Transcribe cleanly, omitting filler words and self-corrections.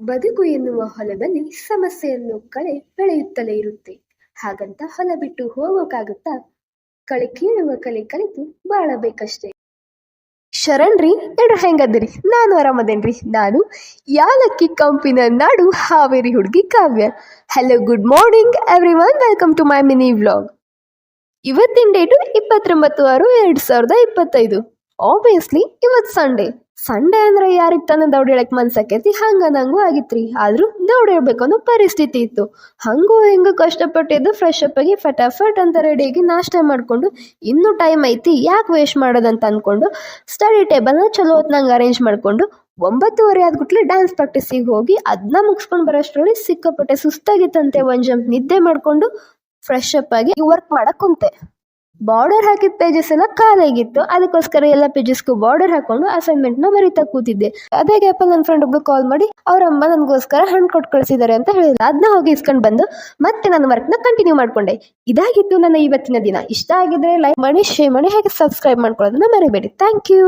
ಬದುಕು ಎನ್ನುವ ಹೊಲದಲ್ಲಿ ಸಮಸ್ಯೆಯನ್ನು ಕಳೆ ಬೆಳೆಯುತ್ತಲೇ ಇರುತ್ತೆ. ಹಾಗಂತ ಹೊಲ ಬಿಟ್ಟು ಹೋಗೋಕ್ಕಾಗುತ್ತಾ? ಕಳೆ ಕೀಳುವ ಕಲೆ ಕಲಿತು ಬಾಳಬೇಕಷ್ಟೇ. ಶರಣ್ರಿ, ಎಲ್ರು ಹೆಂಗದಿರಿ? ನಾನು ಆರಾಮದೇನ್ರಿ. ನಾನು ಯಾಲಕ್ಕಿ ಕಂಪಿನ ನಾಡು ಹಾವೇರಿ ಹುಡುಗಿ Kavya. Hello, good morning everyone, welcome to my mini vlog. ಇವತ್ತಿನ ಡೇಟು 29/6/2025. ಆಬ್ವಿಯಸ್ಲಿ ಇವತ್ತು ಸಂಡೇ ಅಂದ್ರೆ ಯಾರಿಗೆ ತಾನೇ ದೌಡಿಳಕ್ ಮನ್ಸಾಕೈತಿ, ಹಂಗ ನಂಗೂ ಆಗಿತ್ರಿ. ಆದ್ರೂ ದೌಡಿಳ್ಬೇಕು ಅನ್ನೋ ಪರಿಸ್ಥಿತಿ ಇತ್ತು. ಹಂಗೂ ಹಿಂಗೂ ಕಷ್ಟಪಟ್ಟಿದ್ದು ಫ್ರೆಶ್ ಅಪ್ ಆಗಿ ಫಟಾಫಟ್ ಅಂತ ರೆಡಿಯಾಗಿ ನಾಷ್ಟ ಮಾಡ್ಕೊಂಡು, ಇನ್ನೂ ಟೈಮ್ ಐತಿ ಯಾಕೆ ವೇಸ್ಟ್ ಮಾಡೋದಂತ ಅಂದ್ಕೊಂಡು ಸ್ಟಡಿ ಟೇಬಲ್ನ ಚಲೋ ಹೊತ್ನಂಗೆ ಅರೇಂಜ್ ಮಾಡ್ಕೊಂಡು 9:30 ಆದ್ಗುಟ್ಲೆ ಡ್ಯಾನ್ಸ್ ಪ್ರಾಕ್ಟೀಸಿಗೆ ಹೋಗಿ ಅದನ್ನ ಮುಗಿಸ್ಕೊಂಡು ಬರೋಷ್ಟರಲ್ಲಿ ಸಿಕ್ಕಾಪಟ್ಟೆ ಸುಸ್ತಾಗಿತ್ತಂತೆ. ಒಂದು ಜಂಪ್ ನಿದ್ದೆ ಮಾಡ್ಕೊಂಡು ಫ್ರೆಶ್ ಅಪ್ ಆಗಿ ವರ್ಕ್ ಮಾಡಕ್ ಕುಂತೆ. ಬಾರ್ಡರ್ ಹಾಕಿದ ಪೇಜಸ್ ಎಲ್ಲ ಖಾಲಿಯಾಗಿತ್ತು. ಅದಕ್ಕೋಸ್ಕರ ಎಲ್ಲ ಪೇಜಸ್ಗೂ ಬಾರ್ಡರ್ ಹಾಕೊಂಡು ಅಸೈನ್ಮೆಂಟ್ನ ಬರೀತಾ ಕೂತಿದ್ದೆ. ಅದೇ ಗ್ಯಾಪಲ್ಲಿ ನನ್ನ ಫ್ರೆಂಡ್ ಒಬ್ಳು ಕಾಲ್ ಮಾಡಿ ಅವ್ರ ಅಮ್ಮ ನನಗೋಸ್ಕರ ಹಣ್ಣು ಕೊಟ್ಟು ಕಳಿಸಿದ್ದಾರೆ ಅಂತ ಹೇಳಿದ್ರು. ಅದನ್ನ ಹೋಗಿ ಇಸ್ಕೊಂಡು ಬಂದು ಮತ್ತೆ ನನ್ನ ವರ್ಕ್ನ ಕಂಟಿನ್ಯೂ ಮಾಡ್ಕೊಂಡೆ. ಇದಾಗಿತ್ತು ನನ್ನ ಇವತ್ತಿನ ದಿನ. ಇಷ್ಟ ಆಗಿದ್ರೆ ಲೈಕ್ ಮಾಡಿ, ಶೇರ್ ಮಾಡಿ, ಹಾಗೆ ಸಬ್ಸ್ಕ್ರೈಬ್ ಮಾಡ್ಕೊಳ್ಳೋದನ್ನ ಮರಿಬೇಡಿ. Thank you.